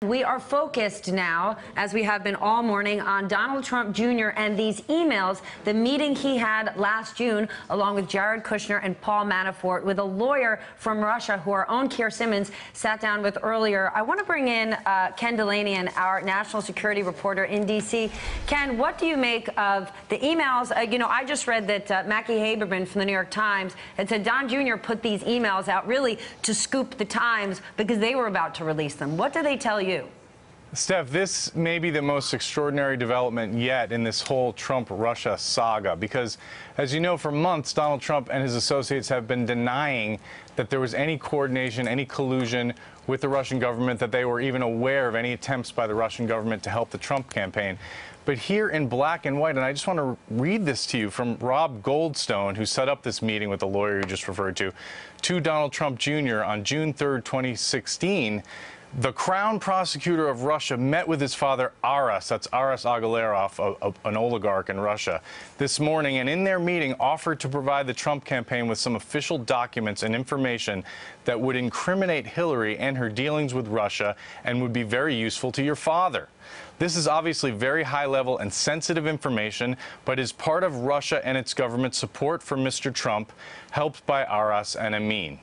We are focused now, as we have been all morning, on Donald Trump Jr. and these emails, the meeting he had last June, along with Jared Kushner and Paul Manafort, with a lawyer from Russia who our own Keir Simmons sat down with earlier. I want to bring in Ken Dilanian, our national security reporter in D.C. Ken, what do you make of the emails? I just read that Mackie Haberman from the New York Times had said Don Jr. put these emails out really to scoop the Times because they were about to release them. What do they tell you? Steph, this may be the most extraordinary development yet in this whole Trump-Russia saga, because, as you know, for months, Donald Trump and his associates have been denying that there was any coordination, any collusion with the Russian government, that they were even aware of any attempts by the Russian government to help the Trump campaign. But here in black and white, and I just want to read this to you from Rob Goldstone, who set up this meeting with the lawyer you just referred to Donald Trump Jr. on June 3rd, 2016, the Crown Prosecutor of Russia met with his father, Aras, that's Aras Agalarov, an oligarch in Russia, this morning, and in their meeting offered to provide the Trump campaign with some official documents and information that would incriminate Hillary and her dealings with Russia and would be very useful to your father. This is obviously very high-level and sensitive information, but is part of Russia and its government's support for Mr. Trump, helped by Aras and Amin.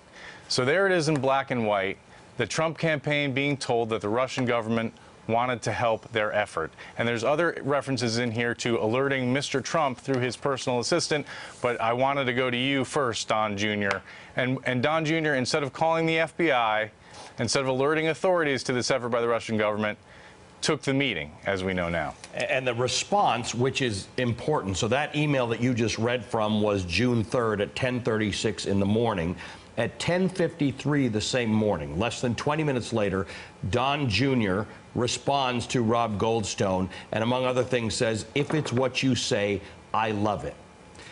So there it is in black and white. The Trump campaign being told that the Russian government wanted to help their effort. And there's other references in here to alerting Mr. Trump through his personal assistant, but I wanted to go to you first, Don Jr. And Don Jr., instead of calling the FBI, instead of alerting authorities to this effort by the Russian government, took the meeting, as we know now. And the response, which is important, so that email that you just read from was June 3rd at 10:36 in the morning. At 10:53 the same morning, less than 20 minutes later, Don Jr. responds to Rob Goldstone and, among other things, says, "If it's what you say, I love it."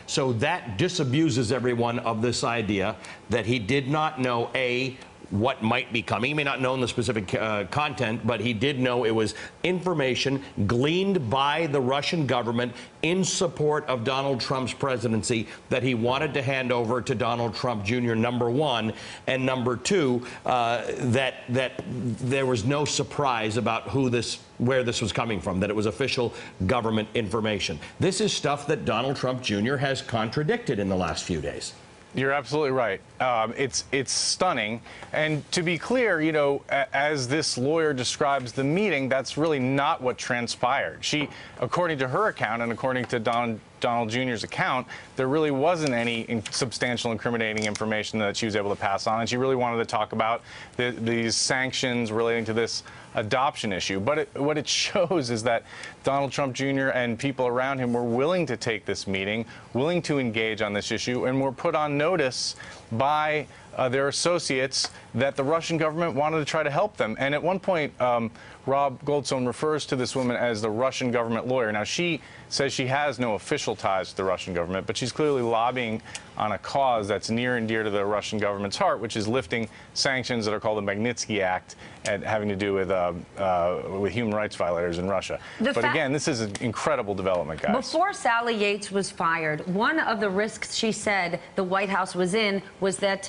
So that disabuses everyone of this idea that he did not know, A, what might be coming. He may not know the specific content, but he did know it was information gleaned by the Russian government in support of Donald Trump's presidency that he wanted to hand over to Donald Trump Jr., number one, and number two, that there was no surprise about where this was coming from, that it was official government information. This is stuff that Donald Trump Jr. has contradicted in the last few days. You're absolutely right. It's stunning. And to be clear, as this lawyer describes the meeting, that's really not what transpired. She, according to her account and according to Donald Jr.'s account, there really wasn't any substantial incriminating information that she was able to pass on. And she really wanted to talk about these sanctions relating to this adoption issue. But what it shows is that Donald Trump Jr. and people around him were willing to take this meeting, willing to engage on this issue, and were put on notice by their associates that the Russian government wanted to try to help them. And at one point, Rob Goldstone refers to this woman as the Russian government lawyer. Now, she says she has no official ties to the Russian government, but she's clearly lobbying on a cause that's near and dear to the Russian government's heart, which is lifting sanctions that are called the Magnitsky Act and having to do with human rights violators in Russia. But again, this is an incredible development, guys. Before Sally Yates was fired, one of the risks she said the White House was in was that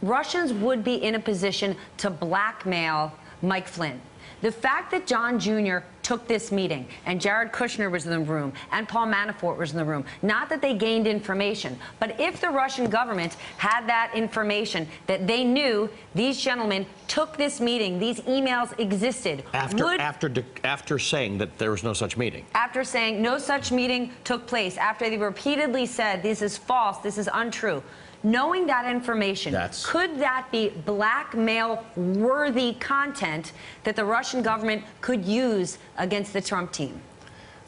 Russians would be in a position to blackmail Mike Flynn. The fact that John Jr. took this meeting and Jared Kushner was in the room and Paul Manafort was in the room, not that they gained information, but if the Russian government had that information that they knew these gentlemen took this meeting, these emails existed. After saying that there was no such meeting. After saying no such meeting took place, after they repeatedly said this is false, this is untrue. Knowing that information, could that be blackmail-worthy content that the Russian government could use against the Trump team?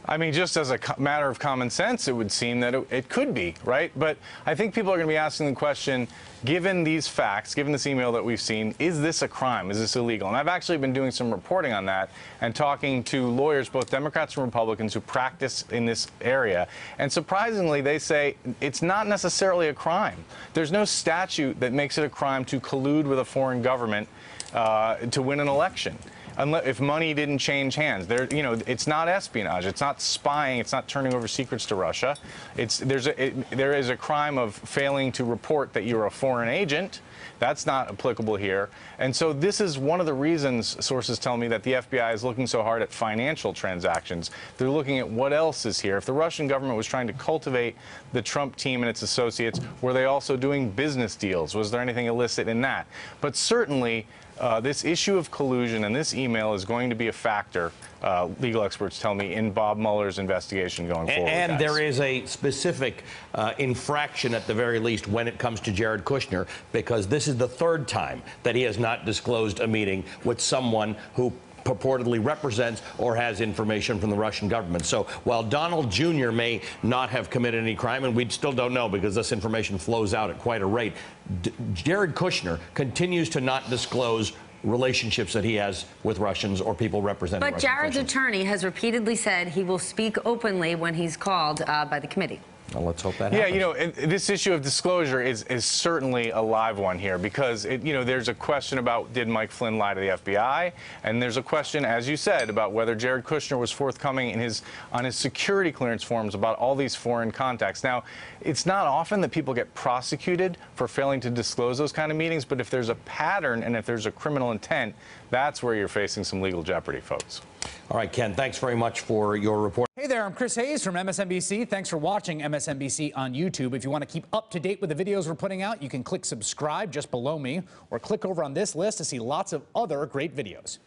I mean, just as a matter of common sense, it would seem that it could be, right? But I think people are going to be asking the question, given these facts, given this email that we've seen, is this a crime? Is this illegal? And I've actually been doing some reporting on that and talking to lawyers, both Democrats and Republicans, who practice in this area. And surprisingly, they say it's not necessarily a crime. There's no statute that makes it a crime to collude with a foreign government to win an election. If money didn't change hands, it's not espionage, it's not spying, it's not turning over secrets to Russia. There is a crime of failing to report that you're a foreign agent, That's not applicable here. And so this is one of the reasons, sources tell me, that the FBI is looking so hard at financial transactions. They're looking at what else is here. If the Russian government was trying to cultivate the Trump team and its associates, were they also doing business deals? Was there anything illicit in that? But certainly, this issue of collusion and this email is going to be a factor, legal experts tell me, in Bob Mueller's investigation going forward. And there is a specific infraction, at the very least, when it comes to Jared Kushner, because this is the third time that he has not disclosed a meeting with someone who purportedly represents or has information from the Russian government. So while Donald Jr. may not have committed any crime, and we still don't know because this information flows out at quite a rate, Jared Kushner continues to not disclose relationships that he has with Russians or people representing But Russian Jared's officials. attorney has repeatedly said he will speak openly when he's called by the committee. Well, let's hope that Yeah, happens. you know, this issue of disclosure is certainly a live one here because, there's a question about did Mike Flynn lie to the FBI? And there's a question, as you said, about whether Jared Kushner was forthcoming on his security clearance forms about all these foreign contacts. Now, it's not often that people get prosecuted for failing to disclose those kind of meetings, but if there's a pattern and if there's a criminal intent, that's where you're facing some legal jeopardy, folks. All right, Ken, thanks very much for your report. Hey there, I'm Chris Hayes from MSNBC. Thanks for watching MSNBC on YouTube. If you want to keep up to date with the videos we're putting out, you can click subscribe just below me or click over on this list to see lots of other great videos.